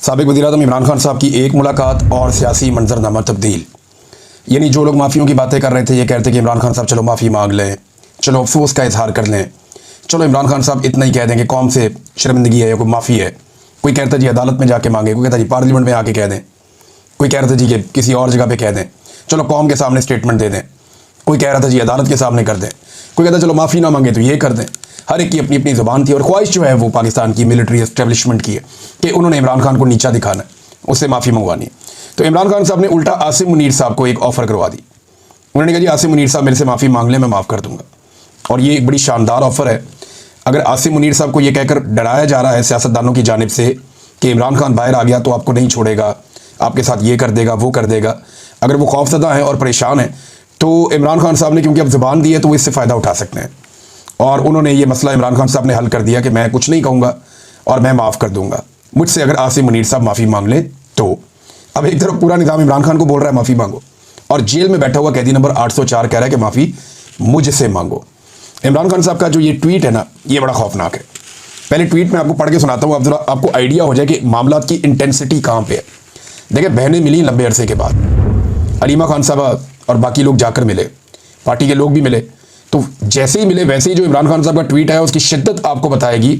साबिक वज़ीर-ए-आज़म इमरान खान साहब की एक मुलाकात और सियासी मंजरनामा तब्दील। यानी जो लोग माफ़ियों की बातें कर रहे थे, ये कहते कि इमरान खान साहब चलो माफ़ी मांग लें, चलो अफसोस का इजहार कर लें, चलो इमरान खान साहब इतना ही कह दें कि कौम से शर्मिंदगी है या कोई माफ़ी है। कोई कहता जी अदालत में जाके मांगे, कोई कहता जी पार्लियामेंट में आके कह दें, कोई कह रहा था जी कि किसी और जगह पे कह दें, चलो कौम के सामने स्टेटमेंट दे दें। कोई कह रहा था जी अदालत के सामने कर दें, कोई कहता चलो माफ़ी ना मांगे तो ये कर दें। हर एक की अपनी अपनी ज़ुबान थी और ख्वाहिश जो है वो पाकिस्तान की मिलिट्री एस्टेब्लिशमेंट की है कि उन्होंने इमरान खान को नीचा दिखाना है, उससे माफ़ी मंगवानी है। तो इमरान खान साहब ने उल्टा आसिम मुनीर साहब को एक ऑफ़र करवा दी। उन्होंने कहा जी आसिम मुनीर साहब मेरे से माफ़ी मांग लें, मैं माफ़ कर दूंगा। और ये एक बड़ी शानदार ऑफ़र है। अगर आसिम मुनीर साहब को ये कहकर डराया जा रहा है सियासतदानों की जानिब से कि इमरान खान बाहर आ गया तो आपको नहीं छोड़ेगा, आपके साथ ये कर देगा वो कर देगा, अगर वो खौफजदा हैं और परेशान हैं तो इमरान खान साहब ने क्योंकि अब ज़ुबान दी है तो वो इससे फ़ायदा उठा सकते हैं। और उन्होंने ये मसला इमरान खान साहब ने हल कर दिया कि मैं कुछ नहीं कहूँगा और मैं माफ़ कर दूंगा मुझसे अगर आसिम मुनीर साहब माफ़ी मांग लें तो। अब एक तरफ पूरा निज़ाम इमरान खान को बोल रहा है माफ़ी मांगो, और जेल में बैठा हुआ कैदी नंबर 804 कह रहा है कि माफ़ी मुझसे मांगो। इमरान खान साहब का जो ये ट्वीट है ना, ये बड़ा खौफनाक है। पहले ट्वीट में आपको पढ़ के सुनाता हूँ, अब जरा आपको आइडिया हो जाए कि मामला की इंटेंसिटी कहाँ पे है। देखिए, बहनें मिली लंबे अरसे के बाद, अलीमा खान साहब और बाकी लोग जाकर मिले, पार्टी के लोग भी मिले। तो जैसे ही मिले वैसे ही जो इमरान खान साहब का ट्वीट है उसकी शिद्दत आपको बताएगी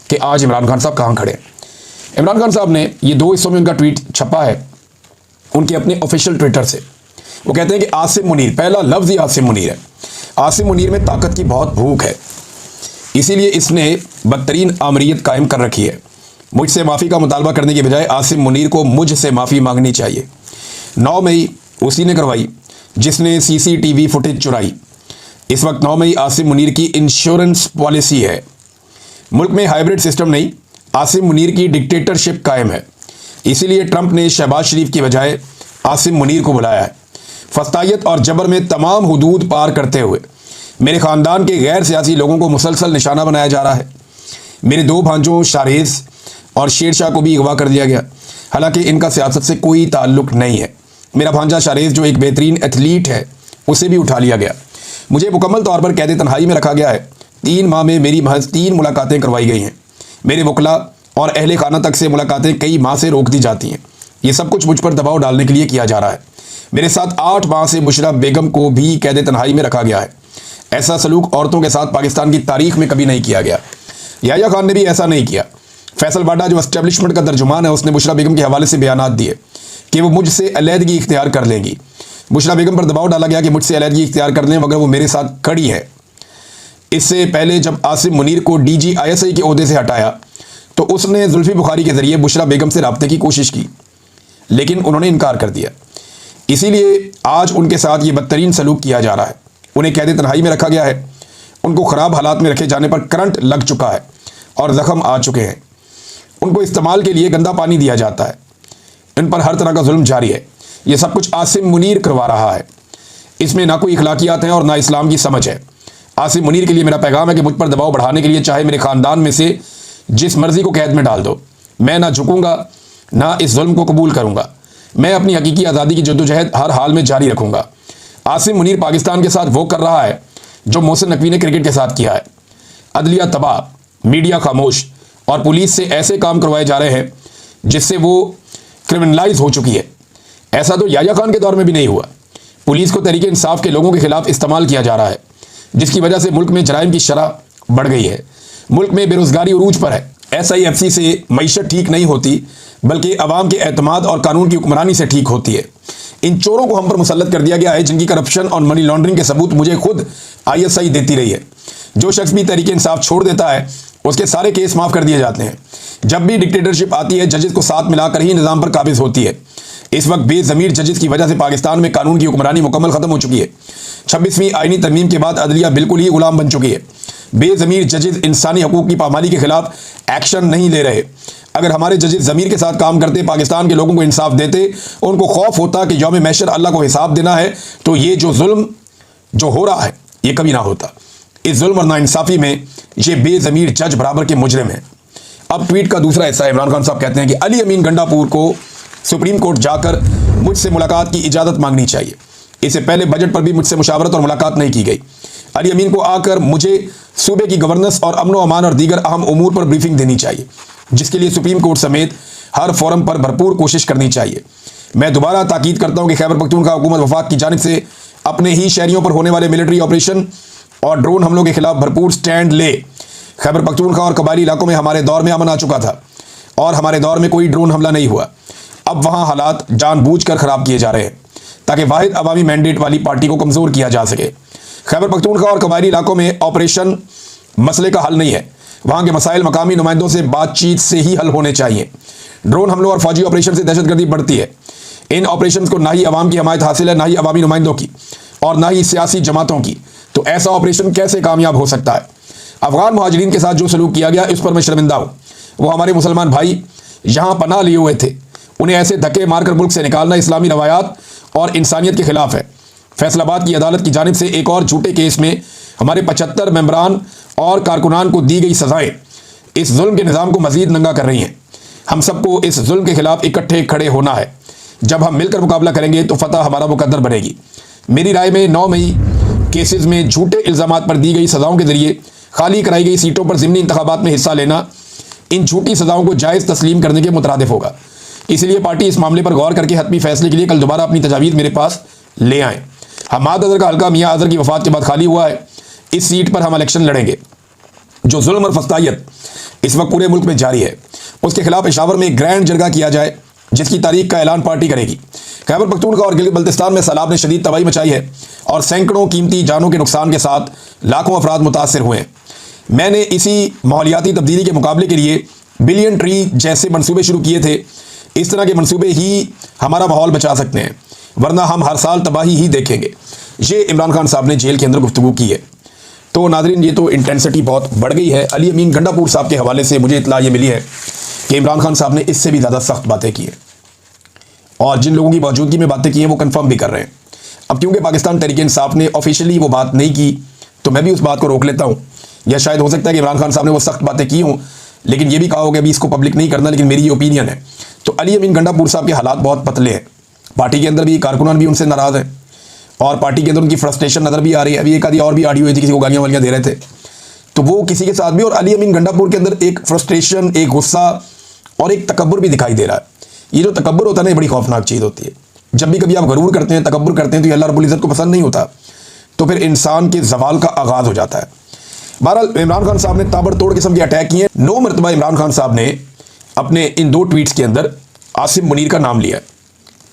कि आज इमरान खान साहब कहाँ खड़े हैं। इमरान खान साहब ने ये दो हिस्सों में उनका ट्वीट छपा है उनके अपने ऑफिशियल ट्विटर से। वो कहते हैं कि आसिम मुनीर, पहला लफ्ज़ ही आसिम मुनीर है। आसिम मुनीर में ताकत की बहुत भूख है, इसीलिए इसने बदतरीन आमरीत कायम कर रखी है। मुझसे माफ़ी का मुतालबा करने के बजाय आसिम मुनीर को मुझसे माफ़ी मांगनी चाहिए। 9 मई उसी ने करवाई जिसने CCTV फुटेज चुराई। इस वक्त 9 मई आसिम मुनीर की इंश्योरेंस पॉलिसी है। मुल्क में हाइब्रिड सिस्टम नहीं, आसिम मुनीर की डिक्टेटरशिप कायम है। इसीलिए ट्रंप ने शहबाज शरीफ की बजाय आसिम मुनीर को बुलाया है। फस्तायत और जबर में तमाम हुदूद पार करते हुए मेरे ख़ानदान के गैर सियासी लोगों को मुसलसल निशाना बनाया जा रहा है। मेरे 2 भांजों शारेज़ और शेरशाह को भी अगवा कर दिया गया, हालांकि इनका सियासत से कोई ताल्लुक़ नहीं है। मेरा भांजा शारेज़ जो एक बेहतरीन एथलीट है, उसे भी उठा लिया गया। मुझे मुकम्मल तौर पर कैद तन्हाई में रखा गया है। 3 माह में मेरी महज 3 मुलाकातें करवाई गई हैं। मेरे वकला और अहले खाना तक से मुलाकातें कई माह से रोक दी जाती हैं। ये सब कुछ मुझ पर दबाव डालने के लिए किया जा रहा है। मेरे साथ 8 माह से बुशरा बेगम को भी कैद तन्हाई में रखा गया है। ऐसा सलूक औरतों के साथ पाकिस्तान की तारीख में कभी नहीं किया गया। याह्या खान ने भी ऐसा नहीं किया। फैसल बाडा जो एस्टेब्लिशमेंट का तर्जुमान है, उसने बुशरा बेगम के हवाले से बयानात दिए कि वो मुझसे अलहदगी इख्तियार कर लेंगी। बुशरा बेगम पर दबाव डाला गया कि मुझसे अलहदगी इख्तियार कर लें मगर वो मेरे साथ खड़ी है। इससे पहले जब आसिम मुनीर को DG ISI के ओहदे से हटाया तो उसने जुल्फी बुखारी के ज़रिए बुशरा बेगम से रब्ते की कोशिश की, लेकिन उन्होंने इनकार कर दिया। इसीलिए आज उनके साथ ये बदतरीन सलूक किया जा रहा है। उन्हें कैद तन्हाई में रखा गया है। उनको ख़राब हालात में रखे जाने पर करंट लग चुका है और ज़ख्म आ चुके हैं। उनको इस्तेमाल के लिए गंदा पानी दिया जाता है। इन पर हर तरह का जुल्म जारी है। ये सब कुछ आसिम मुनीर करवा रहा है। इसमें ना कोई इखलाकियात हैं और ना इस्लाम की समझ है। आसिम मुनीर के लिए मेरा पैगाम है कि मुझ पर दबाव बढ़ाने के लिए चाहे मेरे ख़ानदान में से जिस मर्ज़ी को कैद में डाल दो, मैं ना झुकूँगा ना इस जुल्म को कबूल करूँगा। मैं अपनी हकीकी आज़ादी की जद्दोजहद हर हाल में जारी रखूँगा। आसिम मुनीर पाकिस्तान के साथ वो कर रहा है जो मोहसिन नकवी ने क्रिकेट के साथ किया है। अदलिया तबाह, मीडिया खामोश और पुलिस से ऐसे काम करवाए जा रहे हैं जिससे वो क्रिमिनलाइज हो चुकी है। ऐसा तो याह्या खान के दौर में भी नहीं हुआ। पुलिस को तहरीक इंसाफ के लोगों के खिलाफ इस्तेमाल किया जा रहा है, जिसकी वजह से मुल्क में जराइम की शरह बढ़ गई है। मुल्क में बेरोज़गारी उरूज पर है। SIFC से मईशत ठीक नहीं होती बल्कि अवाम के एतमाद और कानून की हुक्मरानी से ठीक होती है। इन चोरों को हम पर मुसल्लत कर दिया गया है जिनकी करप्शन और मनी लॉन्ड्रिंग के सबूत मुझे खुद ISI देती रही है। जो शख्स भी तहरीक इंसाफ छोड़ देता है उसके सारे केस माफ़ कर दिए जाते हैं। जब भी डिक्टेटरशिप आती है जजेस को साथ मिलाकर ही निज़ाम पर काबिज होती है। इस वक्त बेज़मीर जजेस की वजह से पाकिस्तान में कानून की हुक्मरानी मुकम्मल ख़त्म हो चुकी है। 26वीं आईनी तरमीम के बाद अदलिया बिल्कुल ही गुलाम बन चुकी है। बेज़मीर जजेस इंसानी हकूक़ की पामाली के खिलाफ एक्शन नहीं ले रहे। अगर हमारे जजेस ज़मीर के साथ काम करते, पाकिस्तान के लोगों को इंसाफ देते, उनको खौफ होता कि यौम महशर अल्लाह को हिसाब देना है, तो ये जो जुल्म जो हो रहा है ये कभी ना होता। इस जुल्म और नाइंसाफ़ी में ये बेज़मीर जज बराबर के मुजरिम हैं। अब ट्वीट का दूसरा हिस्सा इमरान खान साहब कहते हैं कि अली अमीन गंडापुर को सुप्रीम कोर्ट जाकर मुझसे मुलाकात की इजाज़त मांगनी चाहिए। इससे पहले बजट पर भी मुझसे मुशावरत और मुलाकात नहीं की गई। अली अमीन को आकर मुझे सूबे की गवर्नेंस और अमन व अमान और दीगर अहम उमूर पर ब्रीफिंग देनी चाहिए, जिसके लिए सुप्रीम कोर्ट समेत हर फोरम पर भरपूर कोशिश करनी चाहिए। मैं दोबारा ताकीद करता हूं कि खैबर पख्तूनख्वा हुकूमत वफाक की जानिब से अपने ही शहरियों पर होने वाले मिलिट्री ऑपरेशन और ड्रोन हमलों के खिलाफ भरपूर स्टैंड ले। खैबर पख्तूनख्वा और कबायली इलाकों में हमारे दौर में अमन आ चुका था और हमारे दौर में कोई ड्रोन हमला नहीं हुआ। अब वहाँ हालात जानबूझकर ख़राब किए जा रहे हैं ताकि वाहिद अवामी मैंडेट वाली पार्टी को कमज़ोर किया जा सके। खैबर पख्तूनख्वा और कबायली इलाकों में ऑपरेशन मसले का हल नहीं है। वहाँ के मसाइल मकामी नुमाइंदों से बातचीत से ही हल होने चाहिए। ड्रोन हमलों और फौजी ऑपरेशन से दहशतगर्दी बढ़ती है। इन ऑपरेशन को ना ही अवाम की हमायत हासिल है, ना ही अवामी नुमाइंदों की और ना ही सियासी जमातों की। तो ऐसा ऑपरेशन कैसे कामयाब हो सकता है? अफगान मुहाजिरीन के साथ जो सलूक किया गया इस पर मैं शर्मिंदा हूँ। वो हमारे मुसलमान भाई यहाँ पनाह लिए हुए थे, उन्हें ऐसे धक्के मारकर मुल्क से निकालना इस्लामी रवायात और इंसानियत के खिलाफ है। फैसलाबाद की अदालत की जानिब से एक और झूठे केस में हमारे 75 मेंबरान और कारकुनान को दी गई सजाएं इस जुल्म के निज़ाम को मजीद नंगा कर रही हैं। हम सबको इस जुल्म के खिलाफ इकट्ठे खड़े होना है। जब हम मिलकर मुकाबला करेंगे तो फतह हमारा मुकद्दर बनेगी। मेरी राय में 9 मई केसेस में झूठे इल्ज़ामात पर दी गई सजाओं के जरिए खाली कराई गई सीटों पर ज़िमनी इंतखाबात में हिस्सा लेना इन झूठी सजाओं को जायज़ तस्लीम करने के मुतरादिफ होगा। इसलिए पार्टी इस मामले पर गौर करके हतमी फैसले के लिए कल दोबारा अपनी तजावीज़ मेरे पास ले आएँ। हमाद अजहर का हल्का मियाँ अजहर की वफ़ात के बाद खाली हुआ है। इस सीट पर हम इलेक्शन लड़ेंगे। जो जुल्म और फस्तायत इस वक्त पूरे मुल्क में जारी है उसके खिलाफ पेशावर में ग्रैंड जरगा किया जाए जिसकी तारीख का ऐलान पार्टी करेगी। खैबर पख्तूनख्वा और गिलगित बल्तिस्तान में सैलाब ने शदीद तबाही मचाई है और सैकड़ों कीमती जानों के नुकसान के साथ लाखों अफराद मुतासर हुए हैं। मैंने इसी माहौलियाती तब्दीली के मुकाबले के लिए बिलियन ट्री जैसे मनसूबे शुरू किए थे। इस तरह के मनसूबे ही हमारा माहौल बचा सकते हैं, वरना हम हर साल तबाही ही देखेंगे। ये इमरान खान साहब ने जेल के अंदर गुफ्तगू की है। तो नाज़रीन, ये तो इंटेंसिटी बहुत बढ़ गई है। अली अमीन गंडापुर साहब के हवाले से मुझे इत्तला ये मिली है कि इमरान खान साहब ने इससे भी ज़्यादा सख्त बातें की हैं और जिन लोगों की मौजूदगी में बातें की हैं वो कंफर्म भी कर रहे हैं। अब क्योंकि पाकिस्तान तहरीक इंसाफ ने ऑफिशियली वो बात नहीं की तो मैं भी उस बात को रोक लेता हूँ। या शायद हो सकता है कि इमरान खान साहब ने वो सख्त बातें की हों लेकिन ये भी कहा होगा अभी इसको पब्लिक नहीं करना, लेकिन मेरी ये ओपिनियन है। तो अली अमीन गंडापुर साहब के हालात बहुत पतले हैं। पार्टी के अंदर भी कारकुनान भी उनसे नाराज़ हैं और पार्टी के अंदर उनकी फ्रस्ट्रेशन नज़र भी आ रही है। अभी एक आधी और भी ऑडियो हुई थी, किसी को गालियाँ वालियाँ दे रहे थे तो वो किसी के साथ भी। और अली अमीन गंडापुर के अंदर एक फ्रस्ट्रेशन, एक गुस्सा और एक तकब्बुर भी दिखाई दे रहा है। ये जो तकब्बुर होता है ना, बड़ी खौफनाक चीज़ होती है। जब भी कभी आप गरूर करते हैं, तकब्बुर करते हैं तो ये अल्लाह रब्बुल इज़्ज़त को पसंद नहीं होता, तो फिर इंसान के जवाल का आगाज़ हो जाता है। बहरहाल इमरान खान साहब ने ताबड़तोड़ किस्म के अटैक किए। 9 मरतबा इमरान खान साहब ने अपने इन 2 ट्वीट्स के अंदर आसिम मुनीर का नाम लिया।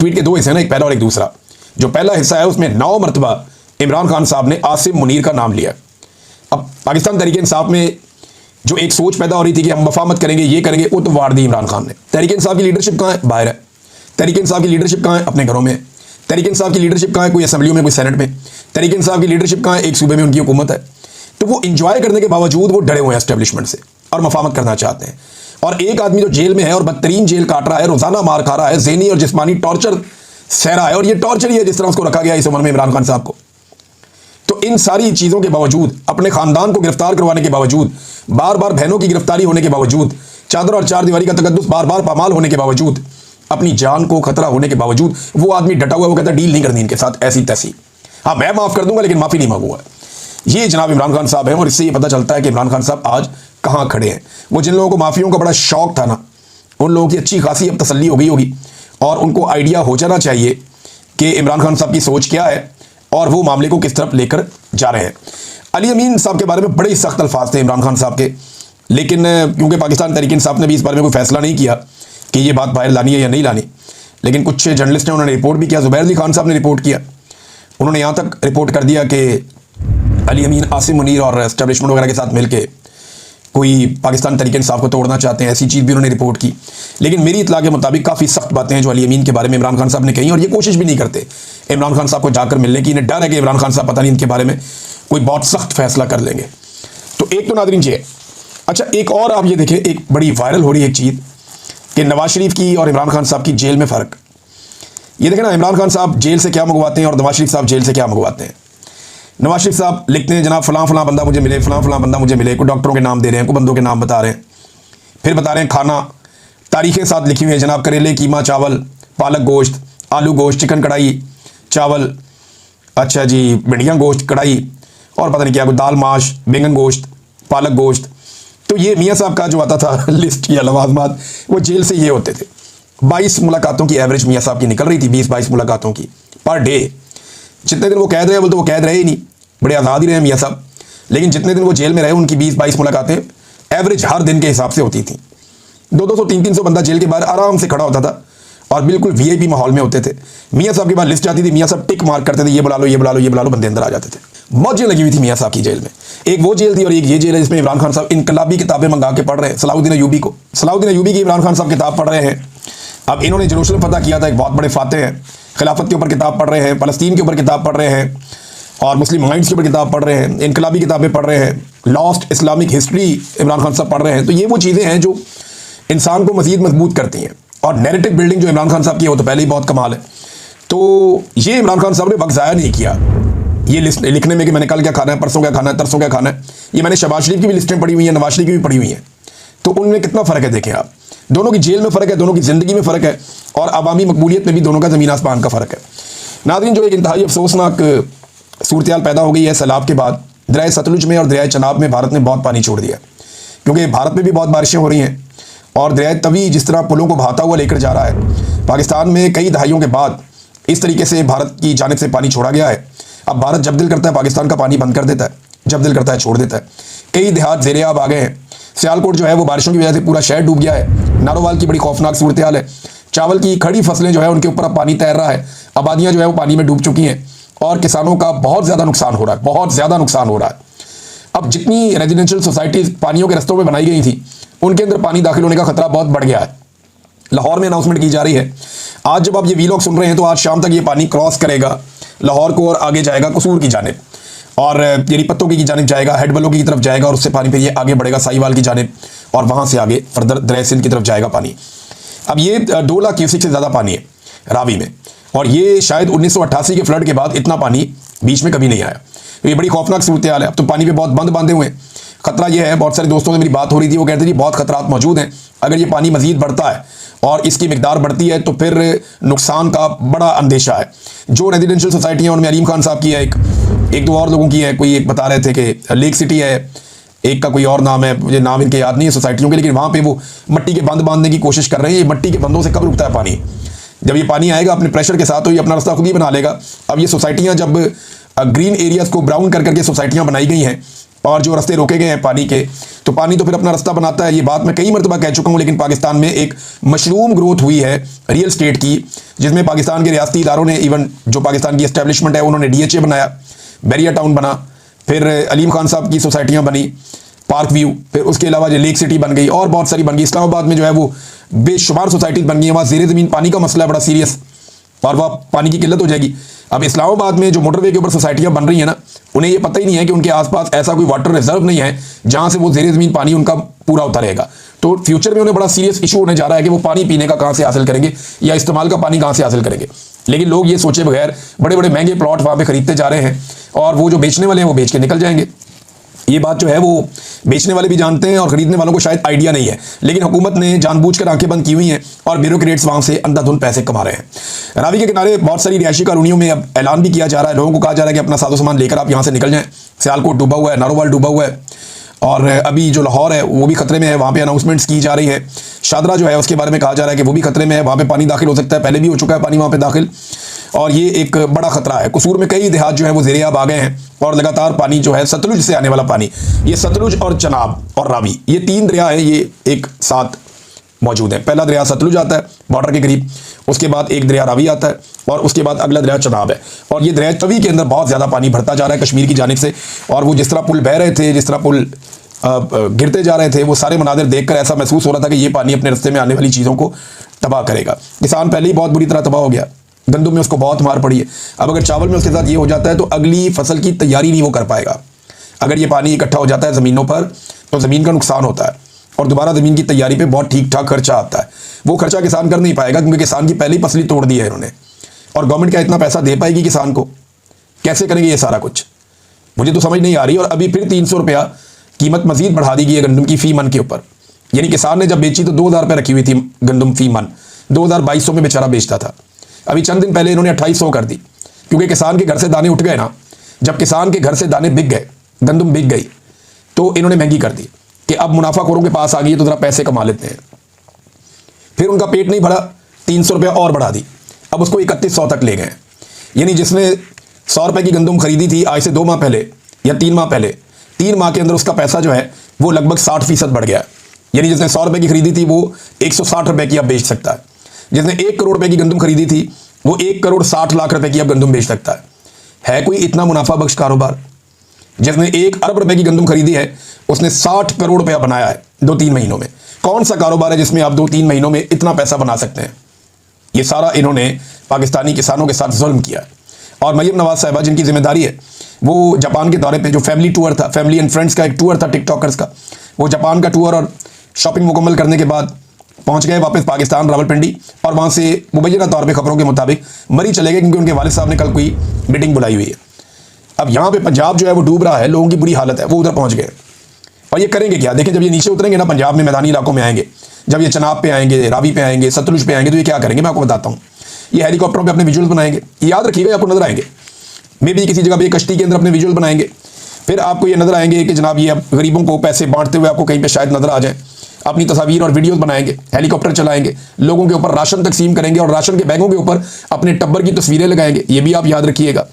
ट्वीट के 2 हिस्से हैं ना, एक पहला और एक दूसरा। जो पहला हिस्सा है उसमें 9 मरतबा इमरान खान साहब ने आसिम मुनीर का नाम लिया। अब पाकिस्तान तहरीक इंसाफ में जो एक सोच पैदा हो रही थी कि हम मफामत करेंगे, ये करेंगे, वो तो वाड़ दी इमरान खान ने। तहरीक इंसाफ की लीडरशिप कहाँ है? बाहर है। तहरीक इंसाफ की लीडरशिप कहाँ है? अपने घरों में। तहरीक इंसाफ की लीडरशिप कहाँ है? कोई असेंबलियों में, कोई सेनेट में। तहरीक इंसाफ की लीडरशिप कहाँ है? एक सूबे में उनकी हुकूमत है। तो वो इंजॉय करने के बावजूद वो डरे हुए हैं एस्टेब्लिशमेंट से और मफामत करना चाहते हैं। और एक आदमी जो जेल में है और बदतरीन जेल काट रहा है, रोजाना मार खा रहा है, ज़हनी और जिस्मानी टॉर्चर सह रहा है, और ये टॉर्चर ही है जिस तरह उसको रखा गया इस उम्र में इमरान खान साहब को। तो इन सारी चीज़ों के बावजूद, अपने ख़ानदान को गिरफ्तार करवाने के बावजूद, बार बार बहनों की गिरफ्तारी होने के बावजूद, चादर और चार दीवारी का तकद्दुस बार बार पामाल होने के बावजूद, अपनी जान को खतरा होने के बावजूद वो आदमी डटा हुआ, वो कहता है डील नहीं करनी इनके साथ ऐसी तैसी। हाँ, मैं माफ़ कर दूंगा लेकिन माफ़ी नहीं मांगूंगा। ये जनाब इमरान खान साहब हैं और इससे ये पता चलता है कि इमरान खान साहब आज कहाँ खड़े हैं। वो जिन लोगों को माफियों का बड़ा शौक था ना, उन लोगों की अच्छी खासी अब तसल्ली हो गई होगी और उनको आइडिया हो जाना चाहिए कि इमरान खान साहब की सोच क्या है और वो मामले को किस तरफ लेकर जा रहे हैं। अली अमीन साहब के बारे में बड़े सख्त अल्फाज थे इमरान खान साहब के, लेकिन क्योंकि पाकिस्तान तहरीक इंसाफ ने भी इस बारे में कोई फैसला नहीं किया कि ये बात बाहर लानी है या नहीं लानी, लेकिन कुछ जर्नलिस्ट ने उन्होंने रिपोर्ट भी किया। ज़ुबैर अली खान साहब ने रिपोर्ट किया, उन्होंने यहाँ तक रिपोर्ट कर दिया कि अली अमीन आसिम मुनीर और एस्टेब्लिशमेंट वगैरह के साथ मिलकर कोई पाकिस्तान तहरीक इंसाफ को तोड़ना चाहते हैं, ऐसी चीज़ भी उन्होंने रिपोर्ट की। लेकिन मेरी इत्तला के मुताबिक काफ़ी सख्त बातें हैं जो अली अमीन के बारे में इमरान खान साहब ने कही, और ये कोशिश भी नहीं करते इमरान खान साहब को जाकर मिलने की। इन्हें डर है कि इमरान खान साहब पता नहीं इनके बारे में कोई बहुत सख्त फैसला कर लेंगे। तो एक तो नादरीन जी है। अच्छा, एक और आप ये देखें, एक बड़ी वायरल हो रही है एक चीज़ कि नवाज शरीफ की और इमरान खान साहब की जेल में फ़र्क। ये देखें ना, इमरान खान साहब जेल से क्या मंगवाते हैं और नवाज शरीफ साहब जेल से क्या मंगवाते हैं। नवाज शरीफ साहब लिखते हैं जनाब फलां फलां बंदा मुझे मिले, फलां फलां बंदा मुझे मिले, कोई डॉक्टरों के नाम दे रहे हैं, कोई बंदों के नाम बता रहे हैं, फिर बता रहे हैं खाना, तारीखें साथ लिखी हुई है जनाब, करेले कीमा चावल, पालक गोश्त, आलू गोश्त, चिकन कढ़ाई चावल, अच्छा जी भिंडियाँ गोश्त कढ़ाई, और पता नहीं क्या, कोई दाल माश, बैंगन गोश्त, पालक गोश्त, तो ये मियाँ साहब का जो आता था लिस्ट या लवाजमात, वो जेल से ये होते थे। 22 मुलाकातों की एवरेज मियाँ साहब की निकल रही थी, 20-22 मुलाकातों की पर डे। जितने दिन वो कैद रहे, बोलते तो वो कैद रहे ही नहीं, बड़े आज़ाद ही रहे मियाँ साहब, लेकिन जितने दिन वो जेल में रहे उनकी 20-22 मुलाकातें एवरेज हर दिन के हिसाब से होती थी। 200-200 300-300 बंदा जेल के बाहर आराम से खड़ा होता था और बिल्कुल वीआईपी माहौल में होते थे। मियाँ साहब के बाद लिस्ट आती थी, मियाँ साहब टिक मार्क करते थे, ये बुला लो ये बुला लो ये बुला लो, बंदे अंदर आ जाते थे। मौजें लगी हुई थी मियाँ साहब की जेल में। एक वो जेल थी और एक ये जेल है जिसमें इमरान खान साहब इनकलाबी किताबें मंगा के पढ़ रहे हैं। सलाउद्दीन अयूबी की इमरान खान साहब किताब पढ़ रहे हैं। अब इन्होंने जेरूसलम फतह किया था, एक बहुत बड़े फाते हैं, खिलाफत के ऊपर किताब पढ़ रहे हैं, फ़लस्तीन के ऊपर किताब पढ़ रहे हैं और मुस्लिम माइंड्स के ऊपर किताब पढ़ रहे हैं, इनकलाबी किताबें पढ़ रहे हैं, lost Islamic history Imran Khan साहब पढ़ रहे हैं। तो ये वो चीज़ें हैं जो इंसान को मज़ीद मजबूत करती हैं। और नैरेटिव बिल्डिंग जो इमरान खान साहब की है वो तो पहले ही बहुत कमाल है। तो ये इमरान खान साहब ने वक्त ज़ाया नहीं किया ये लिस्ट लिखने में कि मैंने कल क्या खाना है, परसों क्या खाना है, तरसों क्या खाना है। ये मैंने शहबाज शरीफ की भी लिस्टें पढ़ी हुई हैं, नवाज शरीफ की भी पढ़ी हुई हैं। तो उनमें कितना फ़र्क है देखें आप, दोनों की जेल में फ़र्क है, दोनों की ज़िंदगी में फ़र्क है और अवामी मकबूलियत में भी दोनों का ज़मीन आसमान का फ़र्क है। नाज़रीन, जो एक इंतहाई अफसोसनाक सूरत हाल पैदा हो गई है सैलाब के बाद, दरिया सतलुज में और दरिया चनाब में भारत ने बहुत पानी छोड़ दिया, क्योंकि भारत में भी बहुत बारिशें हो रही हैं और दरिया तवी जिस तरह पुलों को बहाता हुआ लेकर जा रहा है। पाकिस्तान में कई दहाइयों के बाद इस तरीके से भारत की जानिब से पानी छोड़ा गया है। अब भारत जब दिल करता है पाकिस्तान का पानी बंद कर देता है, जब दिल करता है छोड़ देता है। कई देहात ज़ेरे आब आ गए हैं। सियालकोट जो है वो बारिशों की वजह से पूरा शहर डूब गया है। नारोवाल की बड़ी खौफनाक सूरत हाल है। चावल की खड़ी फसलें जो है उनके ऊपर अब पानी तैर रहा है, आबादियाँ जो है वो पानी में डूब चुकी हैं और किसानों का बहुत ज़्यादा नुकसान हो रहा है, बहुत ज़्यादा नुकसान हो रहा है। अब जितनी रेजिडेंशियल सोसाइटीज़ पानियों के रस्तों में बनाई गई थी उनके अंदर पानी दाखिल होने का खतरा बहुत बढ़ गया है। लाहौर में अनाउंसमेंट की जा रही है, आज जब आप ये वीलॉग सुन रहे हैं तो आज शाम तक ये पानी क्रॉस करेगा लाहौर को और आगे जाएगा कसूर की जानिब और यानी पत्तों की जानिब जाएगा, हेडबलों की तरफ जाएगा और उससे पानी फिर ये आगे बढ़ेगा साहिवाल की जानिब और वहाँ से आगे फर्दर दरिया सिंध की तरफ जाएगा पानी। अब ये 2 लाख क्यूसेक से ज़्यादा पानी है रावी में और ये शायद 1988 के फ्लड के बाद इतना पानी बीच में कभी नहीं आया। तो ये बड़ी खौफनाक सूरत हाल है। अब तो पानी पे बहुत बंद बांधे हुए हैं। खतरा ये है, बहुत सारे दोस्तों से मेरी बात हो रही थी, वो कहते थे बहुत खतरात मौजूद हैं। अगर ये पानी मजीद बढ़ता है और इसकी मिकदार बढ़ती है तो फिर नुकसान का बड़ा अंदेशा है। जो रेजिडेंशियल सोसाइटियाँ उनमें अलीम खान साहब की है, एक दो और लोगों की है, कोई एक बता रहे थे कि लेक सिटी है, एक का कोई और नाम है, मुझे नाम इनके याद नहीं है सोसाइटियों के, लेकिन वहाँ पे वो मट्टी के बंद बांधने की कोशिश कर रहे हैं। ये मट्टी के बंदों से कब रुकता है पानी? जब ये पानी आएगा अपने प्रेशर के साथ तो ये अपना रास्ता खुद ही बना लेगा। अब ये सोसाइटियाँ जब ग्रीन एरियाज़ को ब्राउन कर करके सोसाइटियाँ बनाई गई हैं और जो रास्ते रोके गए हैं पानी के, तो पानी तो फिर अपना रास्ता बनाता है। ये बात मैं कई मरतबा कह चुका हूँ, लेकिन पाकिस्तान में एक मशरूम ग्रोथ हुई है रियल स्टेट की, जिसमें पाकिस्तान के रियासती इदारों ने, इवन जो पाकिस्तान की एस्टेब्लिशमेंट है उन्होंने DHA बनाया, बैरिया टाउन बना, फिर अलीम खान साहब की सोसाइटियाँ बनी, पार्क व्यू, फिर उसके अलावा जो लेक सिटी बन गई और बहुत सारी बन गई। इस्लामाबाद में जो है वो बेशुमार सोसाइटीज़ बन गई हैं। वहाँ ज़ेरे ज़मीन पानी का मसला है बड़ा सीरियस और वह पानी की किल्लत हो जाएगी। अब इस्लामाबाद में जो मोटरवे के ऊपर सोसाइटियाँ बन रही हैं ना, उन्हें ये पता ही नहीं है कि उनके आसपास ऐसा कोई वाटर रिजर्व नहीं है जहाँ से वो ज़ेरे ज़मीन पानी उनका पूरा होता रहेगा। तो फ्यूचर में उन्हें बड़ा सीरियस इशू होने जा रहा है कि वो पानी पीने का कहाँ से हासिल करेंगे या इस्तेमाल का पानी कहाँ से हासिल करेंगे। लेकिन लोग ये सोचे बगैर बड़े बड़े महंगे प्लॉट वहाँ पे खरीदते जा रहे हैं और वो जो बेचने वाले हैं वो बेच के निकल जाएंगे। ये बात जो है वो बेचने वाले भी जानते हैं और ख़रीदने वालों को शायद आइडिया नहीं है, लेकिन हुकूमत ने जानबूझकर आंखें बंद की हुई हैं और ब्यूरोक्रेट्स वहाँ से अंधाधुंध पैसे कमा रहे हैं। रावी के किनारे बहुत सारी रिहायशी कॉलोनियों में अब ऐलान भी किया जा रहा है, लोगों को कहा जा रहा है कि अपना साजो सामान लेकर आप यहाँ से निकल जाएँ। सियालकोट डूबा हुआ है, नारोवाल डूबा हुआ है और अभी जो लाहौर है वो भी खतरे में है, वहाँ पे अनाउंसमेंट्स की जा रही है। शादरा जो है उसके बारे में कहा जा रहा है कि वो भी खतरे में है, वहाँ पे पानी दाखिल हो सकता है, पहले भी हो चुका है पानी वहाँ पे दाखिल और ये एक बड़ा खतरा है। कसूर में कई देहात जो है वो ज़ेरे-आब आ गए हैं और लगातार पानी जो है सतलुज से आने वाला पानी, ये सतलुज और चनाब और रावी, ये 3 दरिया हैं, ये एक साथ मौजूद है। पहला दरिया सतलुज आता है बॉर्डर के करीब, उसके बाद एक दरिया रावी आता है और उसके बाद अगला दरिया चनाब है। और ये दरिया तवी के अंदर बहुत ज़्यादा पानी भरता जा रहा है कश्मीर की जानिब से और वो जिस तरह पुल बह रहे थे, जिस तरह पुल गिरते जा रहे थे, वो सारे मनाजिर देखकर ऐसा महसूस हो रहा था कि ये पानी अपने रास्ते में आने वाली चीज़ों को तबाह करेगा। किसान पहले ही बहुत बुरी तरह तबाह हो गया, गंदम में उसको बहुत मार पड़ी है। अब अगर चावल में उसके साथ ये हो जाता है तो अगली फसल की तैयारी नहीं वो कर पाएगा। अगर ये पानी इकट्ठा हो जाता है ज़मीनों पर तो ज़मीन का नुकसान होता है और दोबारा ज़मीन की तैयारी पे बहुत ठीक ठाक खर्चा आता है। वो खर्चा किसान कर नहीं पाएगा क्योंकि किसान की पहली फसली तोड़ दी है इन्होंने और गवर्नमेंट क्या इतना पैसा दे पाएगी किसान को? कैसे करेंगे ये सारा कुछ? मुझे तो समझ नहीं आ रही। और अभी फिर 300 रुपया कीमत मजीद बढ़ा दी गई है गंदम की फ़ी मन के ऊपर। यानी किसान ने जब बेची तो 2000 रुपये रखी हुई थी गंदम फ़ी मन, 2200 में बेचारा बेचता था। अभी चंद दिन पहले इन्होंने 2800 कर दी क्योंकि किसान के घर से दाने उठ गए ना। जब किसान के घर से दाने बिक गए, गंदम बिक गई, तो इन्होंने महंगी कर दी। कि अब मुनाफाखोरों के पास आ गई है तो ज़रा पैसे कमा लेते हैं। फिर उनका पेट नहीं भरा, 300 रुपया और बढ़ा दी, अब उसको 3100 तक ले गए। यानी जिसने 100 रुपये की गंदम खरीदी थी आज से 2 माह पहले या 3 माह पहले, 3 माह के अंदर उसका पैसा जो है वो लगभग 60% बढ़ गया। यानी जिसने 100 रुपये की खरीदी थी वो 160 रुपये की अब बेच सकता है। जिसने 1 करोड़ रुपये की गंदम खरीदी थी वो 1 करोड़ 60 लाख रुपए की अब गंदम बेच सकता है कोई इतना मुनाफा बख्श कारोबार? जिसने 1 अरब रुपए की गंदम खरीदी है उसने 60 करोड़ रुपया बनाया है 2-3 महीनों में। कौन सा कारोबार है जिसमें आप 2-3 महीनों में इतना पैसा बना सकते हैं? ये सारा इन्होंने पाकिस्तानी किसानों के साथ जुल्म किया। और मरियम नवाज साहिबा जिनकी जिम्मेदारी है, वो जापान के दौरे पे जो फैमिली टूर था, फैमिली एंड फ्रेंड्स का एक टूर था टिकटॉकर्स का, वो जापान का टूर और शॉपिंग मुकम्मल करने के बाद पहुंच गए वापस पाकिस्तान रावलपिंडी, और वहां से मुबैना तौर पे खबरों के मुताबिक मरी चले गए क्योंकि उनके वालिद साहब ने कल कोई मीटिंग बुलाई हुई है। अब यहाँ पे पंजाब जो है वो डूब रहा है, लोगों की बुरी हालत है, वो उधर पहुंच गए। और ये करेंगे क्या? देखें, जब ये नीचे उतरेंगे ना पंजाब में, मैदानी इलाकों में आएंगे, जब ये चनाब पे आएंगे, रावी पे आएंगे, सतलुज पे आएंगे, तो ये क्या करेंगे मैं आपको बताता हूँ। ये हेलीकॉप्टरों पे अपने विजुअल बनाएंगे, याद रखिएगा, आपको नजर आएंगे। मे भी किसी जगह पे कश्ती के अंदर अपने विजुअल बनाएंगे, फिर आपको ये नजर आएंगे कि जनाब ये गरीबों को पैसे बांटते हुए आपको कहीं पे शायद नजर आ जाए। अपनी तस्वीर और वीडियोस बनाएंगे, हेलीकॉप्टर चलाएंगे, लोगों के ऊपर राशन तकसीम करेंगे और राशन के बैगों के ऊपर अपने टब्बर की तस्वीरें लगाएंगे। ये भी आप याद रखिएगा।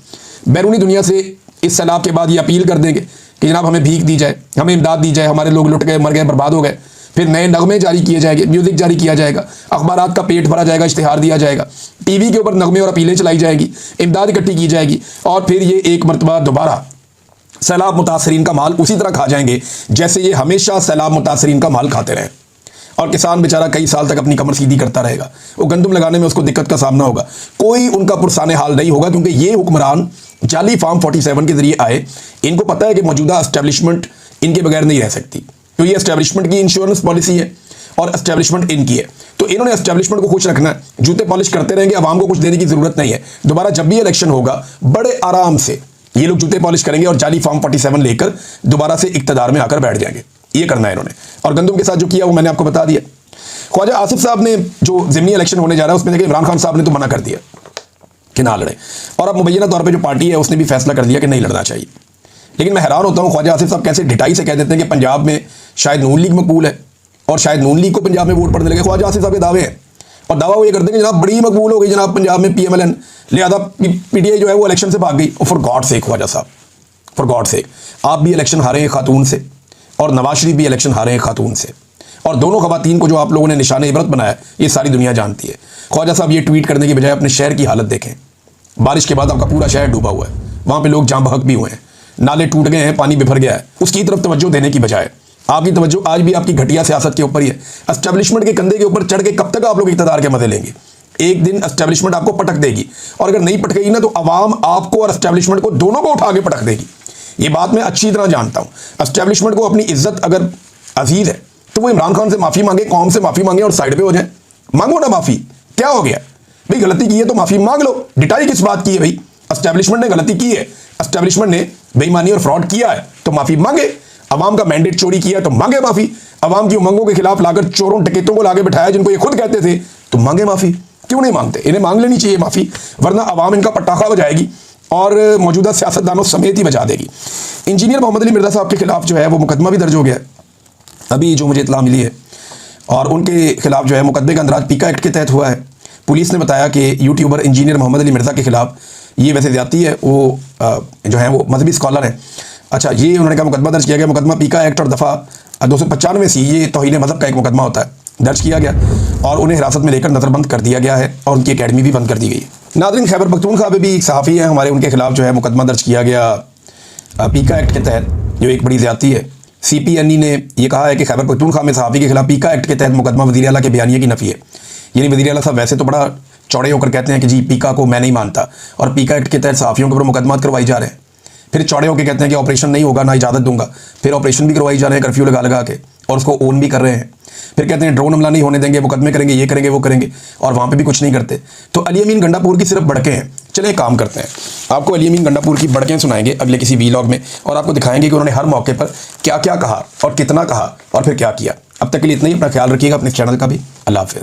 बैरूनी दुनिया से इस सैलाब के बाद ये अपील कर देंगे कि जनाब हमें भीख दी जाए, हमें इमदाद दी जाए, हमारे लोग लुट गए, मर गए, बर्बाद हो गए। फिर नए नगमे जारी किए जाएंगे, म्यूजिक जारी किया जाएगा, अखबारात का पेट भरा जाएगा, इश्तिहार दिया जाएगा, टीवी के ऊपर नगमे और अपीलें चलाई जाएंगी, इमदाद इकट्ठी की जाएगी, और फिर ये एक मरतबा दोबारा सैलाब मुतासरीन का माल उसी तरह खा जाएंगे जैसे ये हमेशा सैलाब मुतासरीन का माल खाते रहे। और किसान बेचारा कई साल तक अपनी कमर सीधी करता रहेगा, वो गंदम लगाने में उसको दिक्कत का सामना होगा, कोई उनका पुरसाने हाल नहीं होगा, क्योंकि ये हुक्मरान जाली फार्म 47 के जरिए आए। इनको पता है कि मौजूदा एस्टेब्लिशमेंट इनके बगैर नहीं रह सकती, तो ये एस्टेब्लिशमेंट की इंश्योरेंस पॉलिसी है और एस्टेब्लिशमेंट इनकी है, तो इन्होंने एस्टेब्लिशमेंट को खुश रखना है, जूते पॉलिश करते रहेंगे, आवाम को कुछ देने की जरूरत नहीं है। दोबारा जब भी इलेक्शन होगा बड़े आराम से ये लोग जूते पॉलिश करेंगे और जाली फार्म 47 लेकर दोबारा से इक्तदार में आकर बैठ जाएंगे। ये करना है इन्होंने। और गंदम के साथ जो किया वो मैंने आपको बता दिया। ख्वाजा आसिफ साहब ने जो ज़िमनी इलेक्शन होने जा रहा है उसमें देखिए इमरान खान साहब ने तो मना कर दिया कि ना लड़े, और अब मुबैना तौर पे जो पार्टी है उसने भी फैसला कर दिया कि नहीं लड़ना चाहिए। लेकिन मैं हैरान होता हूँ ख्वाजा आसिफ साहब कैसे ढिठाई से कह देते हैं कि पंजाब में शायद नून लीग मकबूल है और शायद नून लीग को पंजाब में वोट पड़ने लगे। ख्वाजा आसिफ साहब के दावे हैं, और दावा वो ये करते हैं कि जनाब बड़ी मकबूल हो गई जनाब पंजाब में PMLN, लिहाजा PTI जो है वो इलेक्शन से भाग गई। For God sake Khwaja Sahab, for God sake, आप भी इलेक्शन हारे हैं खातून से और नवाज शरीफ भी इलेक्शन हारे हैं खातून से, और दोनों खवातीन को जो आप लोगों ने निशान इबरत बनाया ये सारी दुनिया जानती है। ख्वाजा साहब ये ट्वीट करने की बजाय अपने शहर की हालत देखें। बारिश के बाद आपका पूरा शहर डूबा हुआ है, वहाँ पे लोग जाँ बहक भी हुए हैं, नाले टूट गए हैं, पानी बिफर गया है, उसकी तरफ तवज्जो देने की बजाय आपकी तवज्जो आज भी आपकी घटिया सियासत के ऊपर ही है। एस्टेब्लिशमेंट के कंधे के ऊपर चढ़ के कब तक आप लोग इक़्तिदार के मजे लेंगे? एक दिन एस्टेब्लिशमेंट आपको पटक देगी, और अगर नहीं पटकेगी ना तो अवाम आपको और एस्टेब्लिशमेंट को दोनों को उठा के पटक देगी। ये बात मैं अच्छी तरह जानता हूँ। एस्टेब्लिशमेंट को अपनी इज्जत अगर अजीज है तो वो इमरान खान से माफ़ी मांगे, कौम से माफ़ी मांगे और साइड पे हो जाए। मांगो ना माफ़ी, क्या हो गया भाई? गलती की है तो माफ़ी मांग लो। डिटाई किस बात की है भाई? एस्टेब्लिशमेंट ने गलती की है, एस्टेब्लिशमेंट ने बेईमानी और फ्रॉड किया है तो माफ़ी मांगे। अवाम का मैंडेट चोरी किया तो मांगे माफ़ी। अवाम की उमंगों के खिलाफ लाकर चोरों डकैतों को लाके बिठाया जिनको ये खुद कहते थे तो मांगे माफ़ी। क्यों नहीं मांगते? इन्हें मांग लेनी चाहिए माफ़ी, वरना अवाम इनका पटाखा बजाएगी और मौजूदा सियासतदानों समेत ही बजा देगी। इंजीनियर मोहम्मद अली मिर्ज़ा साहब के खिलाफ जो है वो मुकदमा भी दर्ज हो गया है अभी जो मुझे इत्तला मिली है, और उनके खिलाफ जो है मुकदमे का अंदराज पीका एक्ट के तहत हुआ है। पुलिस ने बताया कि यूट्यूबर इंजीनियर मोहम्मद अली मिर्ज़ा के खिलाफ ये वैसे ज़्यादती है, वो जो है वो मजहबी स्कॉलर है। अच्छा, ये उन्होंने कहा मुकदमा दर्ज किया गया। मुकदमा पीका एक्ट और दफ़ा 295 सी, ये तौहीन मज़हब का एक मुकदमा होता है, दर्ज किया गया और उन्हें हिरासत में लेकर नज़रबंद कर दिया गया है और उनकी अकेडमी भी बंद कर दी गई है। नाज़रीन, खैबर पख्तूनख्वा में भी एक सहाफ़ी है हमारे, उनके खिलाफ जो है मुकदमा दर्ज किया गया पीका एक्ट के तहत, जो एक बड़ी ज़्यादती है। CPNE ने यह कहा है कि खैबर पख्तूनख्वा में सहाफ़ी के खिलाफ पीका एक्ट के तहत मुकदमा वज़ीर आला के बयानिए की नफ़ी है। यानी वज़ीर आला साहब वैसे तो बड़ा चौड़े होकर कहते हैं कि जी पीका को मैं नहीं मानता, और पीका एक्ट के तहत सहाफ़ियों के ऊपर मुकदमा करवाई जा रहे हैं। फिर चौड़े होकर कहते हैं कि ऑपरेशन नहीं होगा, ना इजाज़त दूंगा, फिर ऑपरेशन भी करवाई जा रहे हैं कर्फ्यू लगा के, और उसको ओन भी कर रहे हैं। फिर कहते हैं ड्रोन हमला नहीं होने देंगे, मुकदमे करेंगे, ये करेंगे, वो करेंगे, और वहाँ पे भी कुछ नहीं करते। तो अली अमीन गंडापुर की सिर्फ बड़कें हैं। चले काम करते हैं, आपको अली अमीन गंडापुर की बड़कें सुनाएंगे अगले किसी वीलॉग में, और आपको दिखाएंगे कि उन्होंने हर मौके पर क्या क्या कहा और कितना कहा और फिर क्या किया। अब तक के लिए इतना ही। अपना ख्याल रखिएगा, अपने चैनल का भी। अल्लाह हाफ़िज़।